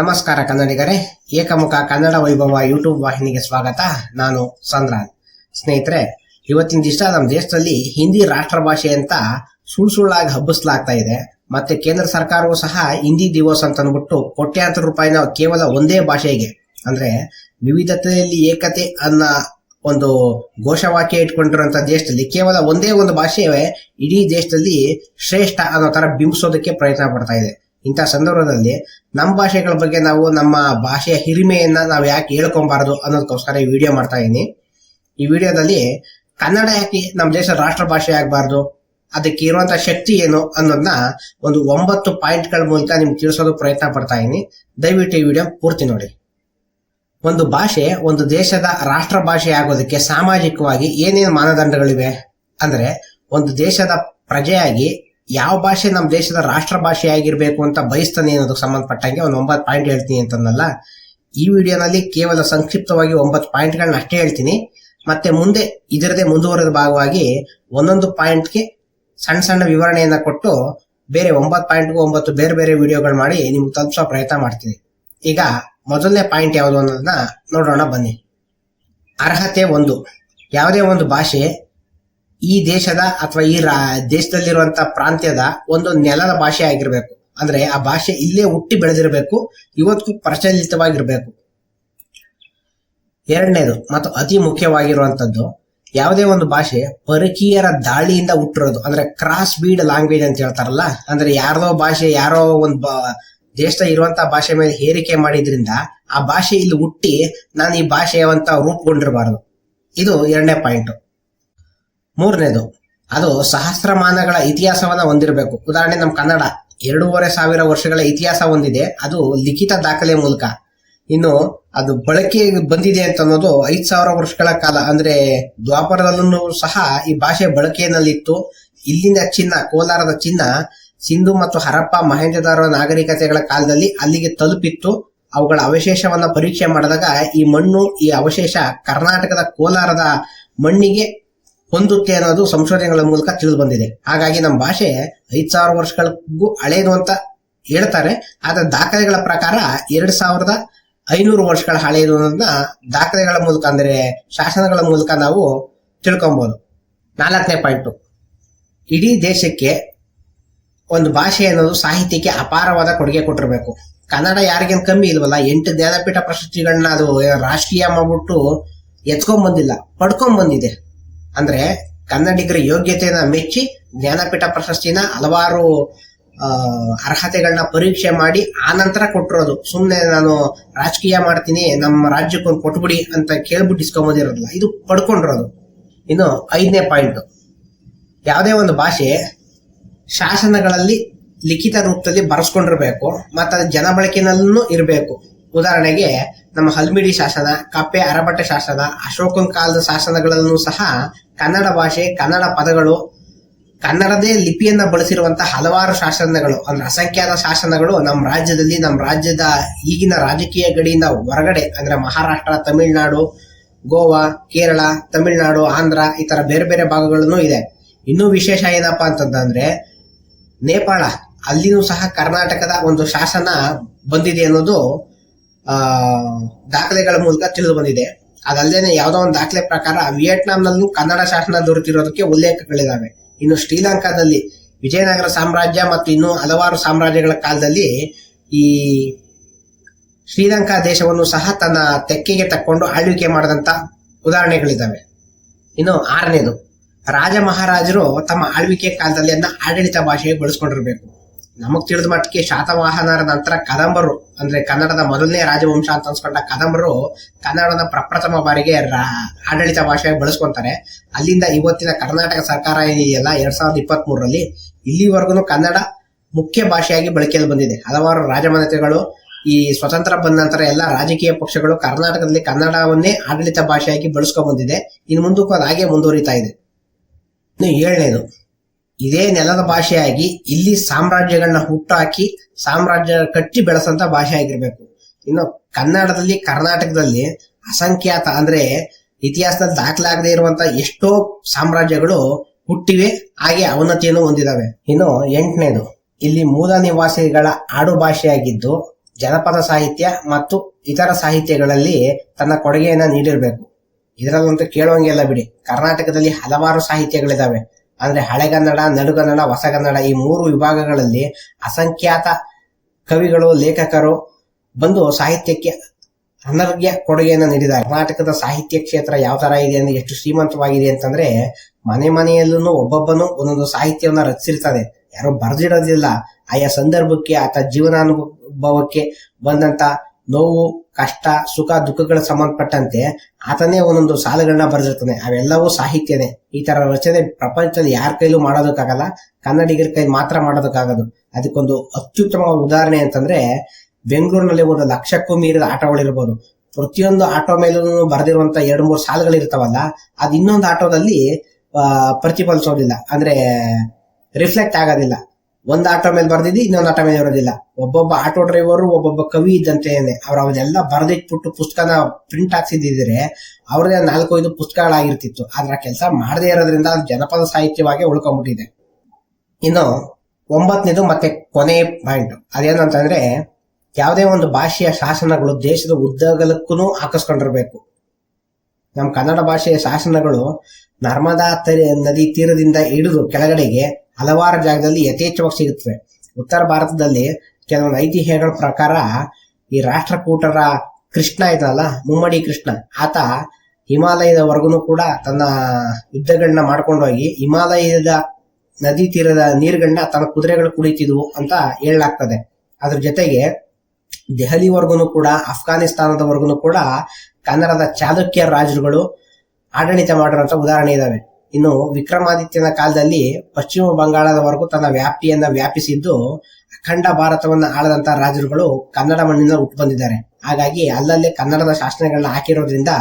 ನಮಸ್ಕಾರ ಕನ್ನಡಿಗರೇ, ಏಕಮುಖ ಕನ್ನಡ ವೈಭವ ಯೂಟ್ಯೂಬ್ ವಾಹಿನಿಗೆ ಸ್ವಾಗತ. ನಾನು ಸಂದ್ರಾನ್. ಸ್ನೇಹಿತರೆ, ಇವತ್ತಿನ ದಿವಸ ನಮ್ಮ ದೇಶದಲ್ಲಿ ಹಿಂದಿ ರಾಷ್ಟ್ರ ಭಾಷೆ ಅಂತ ಸುಳ್ಳಾಗಿ ಹಬ್ಬಿಸಲಾಗ್ತಾ ಇದೆ. ಮತ್ತೆ ಕೇಂದ್ರ ಸರ್ಕಾರವೂ ಸಹ ಹಿಂದಿ ದಿವಸ್ ಅಂತ ಅಂದ್ಬಿಟ್ಟು ಕೋಟ್ಯಾಂತರ ರೂಪಾಯಿನ ಕೇವಲ ಒಂದೇ ಭಾಷೆಗೆ, ಅಂದ್ರೆ ವಿವಿಧತೆಯಲ್ಲಿ ಏಕತೆ ಅನ್ನೋ ಒಂದು ಘೋಷವಾಕ್ಯ ಇಟ್ಕೊಂಡಿರುವಂತ ದೇಶದಲ್ಲಿ ಕೇವಲ ಒಂದೇ ಒಂದು ಭಾಷೆಯೇ ಇಡೀ ದೇಶದಲ್ಲಿ ಶ್ರೇಷ್ಠ ಅನ್ನೋ ತರ ಬಿಂಬಿಸೋದಕ್ಕೆ ಪ್ರಯತ್ನ ಪಡ್ತಾ ಇದೆ. ಇಂಥ ಸಂದರ್ಭದಲ್ಲಿ ನಮ್ಮ ಭಾಷೆಗಳ ಬಗ್ಗೆ ನಾವು ನಮ್ಮ ಭಾಷೆಯ ಹಿರಿಮೆಯನ್ನ ನಾವು ಯಾಕೆ ಹೇಳ್ಕೊಬಾರದು ಅನ್ನೋದಕ್ಕೋಸ್ಕರ ಈ ವಿಡಿಯೋ ಮಾಡ್ತಾ ಇದೀನಿ. ಈ ವಿಡಿಯೋದಲ್ಲಿ ಕನ್ನಡ ಯಾಕೆ ನಮ್ಮ ದೇಶದ ರಾಷ್ಟ್ರ ಭಾಷೆ ಆಗಬಾರ್ದು, ಅದಕ್ಕೆ ಇರುವಂತ ಶಕ್ತಿ ಏನು ಅನ್ನೋದನ್ನ ಒಂದು 9 ಪಾಯಿಂಟ್ಗಳ ಮೂಲಕ ನಿಮ್ಗೆ ತಿಳಿಸೋದು ಪ್ರಯತ್ನ ಪಡ್ತಾ ಇದೀನಿ. ದಯವಿಟ್ಟು ಈ ವಿಡಿಯೋ ಪೂರ್ತಿ ನೋಡಿ. ಒಂದು ಭಾಷೆ ಒಂದು ದೇಶದ ರಾಷ್ಟ್ರ ಭಾಷೆ ಆಗೋದಕ್ಕೆ ಸಾಮಾಜಿಕವಾಗಿ ಏನೇನು ಮಾನದಂಡಗಳಿವೆ ಅಂದ್ರೆ, ಒಂದು ದೇಶದ ಪ್ರಜೆಯಾಗಿ ಯಾವ ಭಾಷೆ ನಮ್ಮ ದೇಶದ ರಾಷ್ಟ್ರ ಭಾಷೆ ಆಗಿರ್ಬೇಕು ಅಂತ ಬಯಸ್ತಾನೆ ಅನ್ನೋದಕ್ಕೆ ಸಂಬಂಧಪಟ್ಟಂಗೆ ಒಂದು 9 ಪಾಯಿಂಟ್ ಹೇಳ್ತೀನಿ ಅಂತಂದಲ್ಲ. ಈ ವಿಡಿಯೋನಲ್ಲಿ ಕೇವಲ ಸಂಕ್ಷಿಪ್ತವಾಗಿ 9 ಪಾಯಿಂಟ್ಗಳನ್ನ ಅಷ್ಟೇ ಹೇಳ್ತೀನಿ. ಮತ್ತೆ ಮುಂದೆ ಇದರದೇ ಮುಂದುವರೆದ ಭಾಗವಾಗಿ ಒಂದೊಂದು ಪಾಯಿಂಟ್ಗೆ ಸಣ್ಣ ಸಣ್ಣ ವಿವರಣೆಯನ್ನ ಕೊಟ್ಟು ಬೇರೆ 9 ಪಾಯಿಂಟ್ಗೂ 9 ಬೇರೆ ಬೇರೆ ವಿಡಿಯೋಗಳು ಮಾಡಿ ನಿಮ್ಗೆ ತಲುಪಿಸೋ ಪ್ರಯತ್ನ ಮಾಡ್ತೀನಿ. ಈಗ ಮೊದಲನೇ ಪಾಯಿಂಟ್ ಯಾವುದು ಅನ್ನೋದನ್ನ ನೋಡೋಣ ಬನ್ನಿ. ಅರ್ಹತೆ 1. ಯಾವುದೇ ಒಂದು ಭಾಷೆ ಈ ದೇಶದ ಅಥವಾ ಈ ದೇಶದಲ್ಲಿರುವಂತ ಪ್ರಾಂತ್ಯದ ಒಂದು ನೆಲದ ಭಾಷೆ ಆಗಿರ್ಬೇಕು. ಅಂದ್ರೆ ಆ ಭಾಷೆ ಇಲ್ಲೇ ಹುಟ್ಟಿ ಬೆಳೆದಿರಬೇಕು, ಇವತ್ತಿಗೂ ಪ್ರಚಲಿತವಾಗಿರ್ಬೇಕು. 2ನೇದು ಮತ್ತು ಅತಿ ಮುಖ್ಯವಾಗಿರುವಂತದ್ದು, ಯಾವುದೇ ಒಂದು ಭಾಷೆ ಪರಕೀಯರ ದಾಳಿಯಿಂದ ಹುಟ್ಟಿರೋದು, ಅಂದ್ರೆ ಕ್ರಾಸ್ ಬೀಡ್ ಲ್ಯಾಂಗ್ವೇಜ್ ಅಂತ ಹೇಳ್ತಾರಲ್ಲ, ಅಂದ್ರೆ ಯಾರದೋ ಭಾಷೆ ಯಾರೋ ಒಂದು ದೇಶದ ಇರುವಂತ ಭಾಷೆ ಮೇಲೆ ಹೇರಿಕೆ ಮಾಡಿದ್ರಿಂದ ಆ ಭಾಷೆ ಇಲ್ಲಿ ಹುಟ್ಟಿ ನಾನು ಈ ಭಾಷೆಯಂತ ರೂಪುಗೊಂಡಿರಬಾರದು. ಇದು 2ನೇ ಪಾಯಿಂಟ್. 3ನೇದು, ಅದು ಸಹಸ್ರಮಾನಗಳ ಇತಿಹಾಸವನ್ನ ಹೊಂದಿರಬೇಕು. ಉದಾಹರಣೆ ನಮ್ಮ ಕನ್ನಡ 2500 ವರ್ಷಗಳ ಇತಿಹಾಸ ಹೊಂದಿದೆ, ಅದು ಲಿಖಿತ ದಾಖಲೆ ಮೂಲಕ. ಇನ್ನು ಅದು ಬಳಕೆ ಬಂದಿದೆ ಅಂತ ಅನ್ನೋದು 5000 ವರ್ಷಗಳ ಕಾಲ, ಅಂದ್ರೆ ದ್ವಾಪರದಲ್ಲೂ ಸಹ ಈ ಭಾಷೆ ಬಳಕೆಯಲ್ಲಿತ್ತು. ಇಲ್ಲಿಂದ ಚಿನ್ನ, ಕೋಲಾರದ ಚಿನ್ನ ಸಿಂಧು ಮತ್ತು ಹರಪ್ಪ ಮಹೇಂಜೋದಾರೋ ನಾಗರಿಕತೆಗಳ ಕಾಲದಲ್ಲಿ ಅಲ್ಲಿಗೆ ತಲುಪಿತ್ತು. ಅವುಗಳ ಅವಶೇಷವನ್ನ ಪರೀಕ್ಷೆ ಮಾಡಿದಾಗ ಈ ಮಣ್ಣು, ಈ ಅವಶೇಷ ಕರ್ನಾಟಕದ ಕೋಲಾರದ ಮಣ್ಣಿಗೆ ಹೊಂದುತ್ತೆ ಅನ್ನೋದು ಸಂಶೋಧನೆಗಳ ಮೂಲಕ ತಿಳಿದು ಬಂದಿದೆ. ಹಾಗಾಗಿ ನಮ್ಮ ಭಾಷೆ 5000 ವರ್ಷಗಳಿಗೂ ಹಳೇದು ಅಂತ ಹೇಳ್ತಾರೆ, ಆದ್ರೆ ದಾಖಲೆಗಳ ಪ್ರಕಾರ 2500 ವರ್ಷಗಳ ಹಳೆಯದು ಅನ್ನೋದನ್ನ ದಾಖಲೆಗಳ ಮೂಲಕ, ಅಂದ್ರೆ ಶಾಸನಗಳ ಮೂಲಕ ನಾವು ತಿಳ್ಕೊಬಹುದು. 4ನೇ ಪಾಯಿಂಟು, ಇಡೀ ದೇಶಕ್ಕೆ ಒಂದು ಭಾಷೆ ಅನ್ನೋದು ಸಾಹಿತ್ಯಕ್ಕೆ ಅಪಾರವಾದ ಕೊಡುಗೆ ಕೊಟ್ಟಿರಬೇಕು. ಕನ್ನಡ ಯಾರಿಗೇನು ಕಮ್ಮಿ ಇಲ್ವಲ್ಲ, 8 ಜ್ಞಾನಪೀಠ ಪ್ರಶಸ್ತಿಗಳನ್ನ ಅದು ರಾಷ್ಟ್ರೀಯ ಮಾಡ್ಬಿಟ್ಟು ಎತ್ಕೊಂಡ್ ಬಂದಿಲ್ಲ, ಪಡ್ಕೊಂಡ್ ಬಂದಿದೆ. ಅಂದ್ರೆ ಕನ್ನಡಿಗರ ಯೋಗ್ಯತೆಯನ್ನ ಮೆಚ್ಚಿ ಜ್ಞಾನಪೀಠ ಪ್ರಶಸ್ತಿನ ಹಲವಾರು ಅರ್ಹತೆಗಳನ್ನ ಪರೀಕ್ಷೆ ಮಾಡಿ ಆ ನಂತರ ಕೊಟ್ಟಿರೋದು. ಸುಮ್ನೆ ನಾನು ರಾಜಕೀಯ ಮಾಡ್ತೀನಿ, ನಮ್ಮ ರಾಜ್ಯಕ್ಕೊಂದು ಕೊಟ್ಬಿಡಿ ಅಂತ ಕೇಳ್ಬಿಟ್ಟು ಇಸ್ಕೊಂಬೋದಿರೋದಿಲ್ಲ, ಇದು ಪಡ್ಕೊಂಡಿರೋದು. ಇನ್ನು 5ನೇ ಪಾಯಿಂಟ್, ಯಾವುದೇ ಒಂದು ಭಾಷೆ ಶಾಸನಗಳಲ್ಲಿ ಲಿಖಿತ ರೂಪದಲ್ಲಿ ಬರೆಸ್ಕೊಂಡಿರ್ಬೇಕು, ಮತ್ತು ಅದು ಜನಬಳಕೆನಲ್ಲೂ ಇರಬೇಕು. ಉದಾಹರಣೆಗೆ ನಮ್ಮ ಹಲ್ಮಿಡಿ ಶಾಸನ, ಕಪ್ಪೆ ಅರಬಟ್ಟೆ ಶಾಸನ, ಅಶೋಕನ ಕಾಲದ ಶಾಸನಗಳಲ್ಲೂ ಸಹ ಕನ್ನಡ ಭಾಷೆ, ಕನ್ನಡ ಪದಗಳು, ಕನ್ನಡದೇ ಲಿಪಿಯನ್ನ ಬಳಸಿರುವಂತಹ ಹಲವಾರು ಶಾಸನಗಳು, ಅಂದ್ರೆ ಅಸಂಖ್ಯಾತ ಶಾಸನಗಳು ನಮ್ಮ ರಾಜ್ಯದಲ್ಲಿ, ನಮ್ಮ ರಾಜ್ಯದ ಈಗಿನ ರಾಜಕೀಯ ಗಡಿಯಿಂದ ಹೊರಗಡೆ, ಅಂದ್ರೆ ಮಹಾರಾಷ್ಟ್ರ, ತಮಿಳುನಾಡು, ಗೋವಾ, ಕೇರಳ, ತಮಿಳುನಾಡು, ಆಂಧ್ರ, ಈ ತರ ಬೇರೆ ಬೇರೆ ಭಾಗಗಳನ್ನೂ ಇದೆ. ಇನ್ನೂ ವಿಶೇಷ ಏನಪ್ಪಾ ಅಂತಂದ್ರೆ ನೇಪಾಳ, ಅಲ್ಲಿನೂ ಸಹ ಕರ್ನಾಟಕದ ಒಂದು ಶಾಸನ ಬಂದಿದೆ ಅನ್ನೋದು ದಾಖಲೆಗಳ ಮೂಲಕ ತಿಳಿದು ಬಂದಿದೆ. ಅದಲ್ಲದೆ ಯಾವುದೋ ಒಂದು ದಾಖಲೆ ಪ್ರಕಾರ ವಿಯೆಟ್ನಾಂನಲ್ಲೂ ಕನ್ನಡ ಶಾಸನ ದೊರೆತಿರೋದಕ್ಕೆ ಉಲ್ಲೇಖಗಳಿದಾವೆ. ಇನ್ನು ಶ್ರೀಲಂಕಾದಲ್ಲಿ ವಿಜಯನಗರ ಸಾಮ್ರಾಜ್ಯ ಮತ್ತು ಇನ್ನು ಹಲವಾರು ಸಾಮ್ರಾಜ್ಯಗಳ ಕಾಲದಲ್ಲಿ ಈ ಶ್ರೀಲಂಕಾ ದೇಶವನ್ನು ಸಹ ತನ್ನ ತೆಕ್ಕೆಗೆ ತಕ್ಕೊಂಡು ಆಳ್ವಿಕೆ ಮಾಡಿದಂತ ಉದಾಹರಣೆಗಳಿದ್ದಾವೆ. ಇನ್ನು 6ನೇದು, ರಾಜ ಮಹಾರಾಜರು ತಮ್ಮ ಆಳ್ವಿಕೆ ಕಾಲದಲ್ಲಿ ಅದನ್ನ ಆಡಳಿತ ಭಾಷೆಗೆ ಬಳಸ್ಕೊಂಡಿರ್ಬೇಕು. ನಮಗ್ ತಿಳಿದ ಮಟ್ಟಿಗೆ ಶಾತವಾಹನರ ನಂತರ ಕದಂಬರು, ಅಂದ್ರೆ ಕನ್ನಡದ ಮೊದಲನೇ ರಾಜವಂಶ ಅಂತ ಅನ್ಸ್ಕೊಂಡ ಕದಂಬರು ಕನ್ನಡದ ಪ್ರಪ್ರಥಮ ಬಾರಿಗೆ ಆಡಳಿತ ಭಾಷೆಯಾಗಿ ಬಳಸ್ಕೊಂತಾರೆ. ಅಲ್ಲಿಂದ ಇವತ್ತಿನ ಕರ್ನಾಟಕ ಸರ್ಕಾರ ಏನಿದೆಯಲ್ಲ 2023ರಲ್ಲಿ ಇಲ್ಲಿವರೆಗೂ ಕನ್ನಡ ಮುಖ್ಯ ಭಾಷೆಯಾಗಿ ಬಳಕೆಯಲ್ಲಿ ಬಂದಿದೆ. ಹಲವಾರು ರಾಜಮನೆತಗಳು, ಈ ಸ್ವತಂತ್ರ ಬಂದ ನಂತರ ಎಲ್ಲ ರಾಜಕೀಯ ಪಕ್ಷಗಳು ಕರ್ನಾಟಕದಲ್ಲಿ ಕನ್ನಡವನ್ನೇ ಆಡಳಿತ ಭಾಷೆಯಾಗಿ ಬಳಸ್ಕೊಂಡ್ ಬಂದಿದೆ. ಇನ್ನು ಮುಂದಕ್ಕೂ ಅದು ಹಾಗೆ ಮುಂದುವರಿತಾ ಇದೆ. ಇನ್ನು 7ನೇದು, ಇದೇ ನೆಲದ ಭಾಷೆಯಾಗಿ ಇಲ್ಲಿ ಸಾಮ್ರಾಜ್ಯಗಳನ್ನ ಹುಟ್ಟಾಕಿ ಸಾಮ್ರಾಜ್ಯ ಕಟ್ಟಿ ಬೆಳೆಸಂತ ಭಾಷೆ ಆಗಿರ್ಬೇಕು. ಇನ್ನು ಕನ್ನಡದಲ್ಲಿ, ಕರ್ನಾಟಕದಲ್ಲಿ ಅಸಂಖ್ಯಾತ, ಅಂದ್ರೆ ಇತಿಹಾಸದಲ್ಲಿ ದಾಖಲಾಗದೇ ಇರುವಂತ ಎಷ್ಟೋ ಸಾಮ್ರಾಜ್ಯಗಳು ಹುಟ್ಟಿವೆ, ಹಾಗೆ ಅವನತಿಯನ್ನು ಹೊಂದಿದಾವೆ. ಇನ್ನು 8ನೇದು, ಇಲ್ಲಿ ಮೂಲ ನಿವಾಸಿಗಳ ಆಡು ಭಾಷೆಯಾಗಿದ್ದು ಜನಪದ ಸಾಹಿತ್ಯ ಮತ್ತು ಇತರ ಸಾಹಿತ್ಯಗಳಲ್ಲಿ ತನ್ನ ಕೊಡುಗೆಯನ್ನ ನೀಡಿರಬೇಕು. ಇದರಲ್ಲಂತೂ ಕೇಳುವಂಗೆಲ್ಲ ಬಿಡಿ. ಕರ್ನಾಟಕದಲ್ಲಿ ಹಲವಾರು ಸಾಹಿತ್ಯಗಳಿದಾವೆ. ಅಂದ್ರೆ ಹಳೆಗನ್ನಡ, ನಡುಗನ್ನಡ, ಹೊಸಗನ್ನಡ ಈ 3 ವಿಭಾಗಗಳಲ್ಲಿ ಅಸಂಖ್ಯಾತ ಕವಿಗಳು, ಲೇಖಕರು ಬಂದು ಸಾಹಿತ್ಯಕ್ಕೆ ಅನರ್ಘ್ಯ ಕೊಡುಗೆಯನ್ನು ನೀಡಿದ್ದಾರೆ. ಕರ್ನಾಟಕದ ಸಾಹಿತ್ಯ ಕ್ಷೇತ್ರ ಯಾವ ತರ ಇದೆ ಅಂದ್ರೆ, ಎಷ್ಟು ಶ್ರೀಮಂತವಾಗಿದೆ ಅಂತಂದ್ರೆ, ಮನೆ ಮನೆಯಲ್ಲೂ ಒಬ್ಬೊಬ್ಬನು ಒಂದೊಂದು ಸಾಹಿತ್ಯವನ್ನ ರಚಿಸಿರ್ತಾನೆ. ಯಾರೋ ಬರ್ದಿಡೋದಿಲ್ಲ. ಆಯಾ ಸಂದರ್ಭಕ್ಕೆ, ಆತ ಜೀವನಾನುಭವಕ್ಕೆ ಬಂದಂತ ನೋವು, ಕಷ್ಟ, ಸುಖ, ದುಃಖಗಳ ಸಂಬಂಧಪಟ್ಟಂತೆ ಆತನೇ ಒಂದೊಂದು ಸಾಲುಗಳನ್ನ ಬರೆದಿರ್ತಾನೆ. ಅವೆಲ್ಲವೂ ಸಾಹಿತ್ಯನೇ. ಈ ತರ ರಚನೆ ಪ್ರಪಂಚದಲ್ಲಿ ಯಾರ ಕೈಲೂ ಮಾಡೋದಕ್ಕಾಗಲ್ಲ, ಕನ್ನಡಿಗರ ಕೈ ಮಾತ್ರ ಮಾಡೋದಕ್ಕಾಗದು. ಅದಕ್ಕೊಂದು ಅತ್ಯುತ್ತಮ ಉದಾಹರಣೆ ಅಂತಂದ್ರೆ, ಬೆಂಗಳೂರಿನಲ್ಲಿ 1 ಲಕ್ಷಕ್ಕೂ ಮೀರಿದ ಆಟೋಗಳಿರ್ಬೋದು. ಪ್ರತಿಯೊಂದು ಆಟೋ ಮೇಲೂ ಬರೆದಿರುವಂತ 2-3 ಸಾಲುಗಳಿರ್ತಾವಲ್ಲ, ಅದು ಇನ್ನೊಂದು ಆಟೋದಲ್ಲಿ ಪ್ರತಿಫಲಿಸೋದಿಲ್ಲ, ಅಂದ್ರೆ ರಿಫ್ಲೆಕ್ಟ್ ಆಗೋದಿಲ್ಲ. ಒಂದ್ ಆಟೋ ಮೇಲೆ ಬರ್ದಿದ್ದು ಇನ್ನೊಂದು ಆಟೋ ಮೇಲೆ ಇರೋದಿಲ್ಲ. ಒಬ್ಬೊಬ್ಬ ಆಟೋ ಡ್ರೈವರು ಒಬ್ಬೊಬ್ಬ ಕವಿ ಇದ್ದಂತೆನೆ ಅವ್ರು ಅವನ್ನೆಲ್ಲ ಬರೆದಿಟ್ಬಿಟ್ಟು ಪುಸ್ತಕನ ಪ್ರಿಂಟ್ ಹಾಕ್ಸಿದ್ರೆ ಅವ್ರದೇ 4-5 ಪುಸ್ತಕಗಳಾಗಿರ್ತಿತ್ತು. ಆದ್ರೆ ಕೆಲಸ ಮಾಡದೇ ಇರೋದ್ರಿಂದ ಅದು ಜನಪದ ಸಾಹಿತ್ಯವಾಗಿ ಉಳ್ಕೊಂಡ್ಬಿಟ್ಟಿದೆ. ಇನ್ನು 9ನೇದು ಮತ್ತೆ ಕೊನೆ ಪಾಯಿಂಟ್ ಅದೇನಂತಂದ್ರೆ, ಯಾವುದೇ ಒಂದು ಭಾಷೆಯ ಶಾಸನಗಳು ದೇಶದ ಉದ್ದಗಲಕ್ಕೂ ಹಾಕಿಸ್ಕೊಂಡಿರ್ಬೇಕು. ನಮ್ಮ ಕನ್ನಡ ಭಾಷೆಯ ಶಾಸನಗಳು ನರ್ಮದಾ ನದಿ ತೀರದಿಂದ ಹಿಡಿದು ಕೆಳಗಡೆಗೆ ಹಲವಾರು ಜಾಗದಲ್ಲಿ ಯಥೇಚ್ಛವಾಗಿ ಸಿಗುತ್ತವೆ. ಉತ್ತರ ಭಾರತದಲ್ಲಿ ಕೆಲವೊಂದು ಐತಿಹ್ಯಗಳ ಪ್ರಕಾರ ಈ ರಾಷ್ಟ್ರಕೂಟರ ಕೃಷ್ಣ ಇದ್ನಲ್ಲ, ಮುಮ್ಮಡಿ ಕೃಷ್ಣ, ಆತ ಹಿಮಾಲಯದವರೆಗೂ ಕೂಡ ತನ್ನ ಯುದ್ಧಗಳನ್ನ ಮಾಡ್ಕೊಂಡೋಗಿ ಹಿಮಾಲಯದ ನದಿ ತೀರದ ನೀರುಗಳನ್ನ ತನ್ನ ಕುದುರೆಗಳು ಕುಡಿತಿದ್ವು ಅಂತ ಹೇಳಲಾಗ್ತದೆ. ಅದ್ರ ಜೊತೆಗೆ ದೆಹಲಿವರೆಗೂ ಕೂಡ, ಅಫ್ಘಾನಿಸ್ತಾನದವರೆಗೂ ಕೂಡ ಕನ್ನಡದ ಚಾಲುಕ್ಯ ರಾಜರುಗಳು ಆಡಳಿತ ಮಾಡಿರುವಂತ ಉದಾಹರಣೆ ಇದಾವೆ. ಇನ್ನು ವಿಕ್ರಮಾದಿತ್ಯನ ಕಾಲದಲ್ಲಿ ಪಶ್ಚಿಮ ಬಂಗಾಳದವರೆಗೂ ತನ್ನ ವ್ಯಾಪ್ತಿಯನ್ನ ವ್ಯಾಪಿಸಿದ್ದು ಅಖಂಡ ಭಾರತವನ್ನ ಆಳದಂತ ರಾಜರುಗಳು ಕನ್ನಡ ಮಣ್ಣಿನ ಹುಟ್ಟು ಬಂದಿದ್ದಾರೆ. ಹಾಗಾಗಿ ಅಲ್ಲಲ್ಲೇ ಕನ್ನಡದ ಶಾಸನಗಳನ್ನ ಹಾಕಿರೋದ್ರಿಂದ,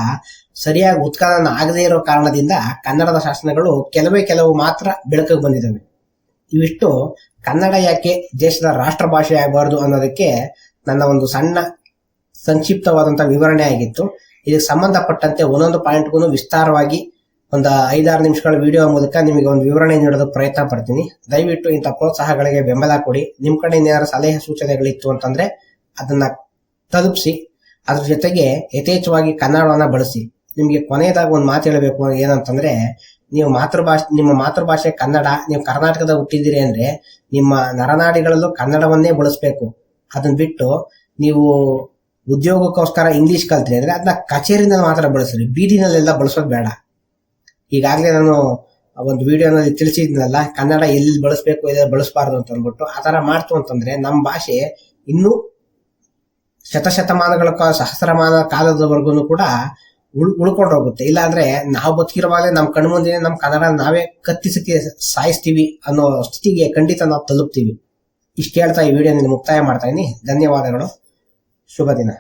ಸರಿಯಾಗಿ ಉತ್ಖನನ ಆಗದೇ ಇರೋ ಕಾರಣದಿಂದ ಕನ್ನಡದ ಶಾಸನಗಳು ಕೆಲವು ಮಾತ್ರ ಬೆಳಕಿಗೆ ಬಂದಿದ್ದಾವೆ. ಇವಿಷ್ಟು ಕನ್ನಡ ಯಾಕೆ ದೇಶದ ರಾಷ್ಟ್ರ ಭಾಷೆ ಆಗಬಾರ್ದು ಅನ್ನೋದಕ್ಕೆ ನನ್ನ ಒಂದು ಸಣ್ಣ ಸಂಕ್ಷಿಪ್ತವಾದಂತಹ ವಿವರಣೆ ಆಗಿತ್ತು. ಇದಕ್ಕೆ ಸಂಬಂಧಪಟ್ಟಂತೆ ಒಂದೊಂದು ಪಾಯಿಂಟ್ಗೂ ವಿಸ್ತಾರವಾಗಿ ಒಂದು 5-6 ನಿಮಿಷಗಳ ವಿಡಿಯೋ ಮೂಲಕ ನಿಮಗೆ ಒಂದು ವಿವರಣೆ ನೀಡೋದಕ್ಕೆ ಪ್ರಯತ್ನ ಪಡ್ತೀನಿ. ದಯವಿಟ್ಟು ಇಂಥ ಪ್ರೋತ್ಸಾಹಗಳಿಗೆ ಬೆಂಬಲ ಕೊಡಿ. ನಿಮ್ ಕಡೆ ಏನಾದ್ರು ಸಲಹೆ ಸೂಚನೆಗಳಿತ್ತು ಅಂತಂದ್ರೆ ಅದನ್ನ ತಲುಪಿಸಿ. ಅದ್ರ ಜೊತೆಗೆ ಯಥೇಚ್ಛವಾಗಿ ಕನ್ನಡವನ್ನ ಬಳಸಿ. ನಿಮ್ಗೆ ಕೊನೆಯದಾಗಿ ಒಂದು ಮಾತು ಹೇಳಬೇಕು ಏನಂತಂದ್ರೆ, ನಿಮ್ಮ ಮಾತೃಭಾಷೆ ಕನ್ನಡ, ನೀವು ಕರ್ನಾಟಕದ ಹುಟ್ಟಿದ್ದೀರಿ ಅಂದ್ರೆ ನಿಮ್ಮ ನರನಾಡಿಗಳಲ್ಲೂ ಕನ್ನಡವನ್ನೇ ಬಳಸಬೇಕು. ಅದನ್ನ ಬಿಟ್ಟು ನೀವು ಉದ್ಯೋಗಕ್ಕೋಸ್ಕರ ಇಂಗ್ಲಿಷ್ ಕಲ್ತ್ರಿ ಅಂದ್ರೆ ಅದನ್ನ ಕಚೇರಿನಲ್ಲಿ ಮಾತ್ರ ಬಳಸ್ರಿ, ಬೀದಿನಲ್ಲೆಲ್ಲ ಬಳಸೋದು ಬೇಡ. ಈಗಾಗಲೇ ನಾನು ಒಂದು ವಿಡಿಯೋನಲ್ಲಿ ತಿಳಿಸಿದ್ನಲ್ಲ, ಕನ್ನಡ ಎಲ್ಲಿ ಬಳಸಬೇಕು ಎಲ್ಲಿ ಬಳಸಬಾರ್ದು ಅಂತ ಅಂದ್ಬಿಟ್ಟು. ಆ ತರ ಮಾಡ್ತು ಅಂತಂದ್ರೆ ನಮ್ಮ ಭಾಷೆ ಇನ್ನೂ ಶತಶತಮಾನಗಳ ಸಹಸ್ರಮಾನ ಕಾಲದವರೆಗೂ ಕೂಡ ಉಳ್ಕೊಂಡು ಹೋಗುತ್ತೆ. ಇಲ್ಲಾಂದ್ರೆ ನಾವು ಬದುಕಿರುವಾಗಲೇ ನಮ್ಮ ಕಣ್ಮುಂದೆ ನಮ್ಮ ಕನ್ನಡ ನಾವೇ ಕತ್ತಿಸಕ್ಕೆ ಸಾಯಿಸ್ತೀವಿ ಅನ್ನೋ ಸ್ಥಿತಿಗೆ ಖಂಡಿತ ನಾವು ತಲುಪ್ತೀವಿ. ಇಷ್ಟು ಹೇಳ್ತಾ ಈ ವಿಡಿಯೋ ಮುಕ್ತಾಯ ಮಾಡ್ತಾ ಇದೀನಿ. ಧನ್ಯವಾದಗಳು. ಶುಭ ದಿನ.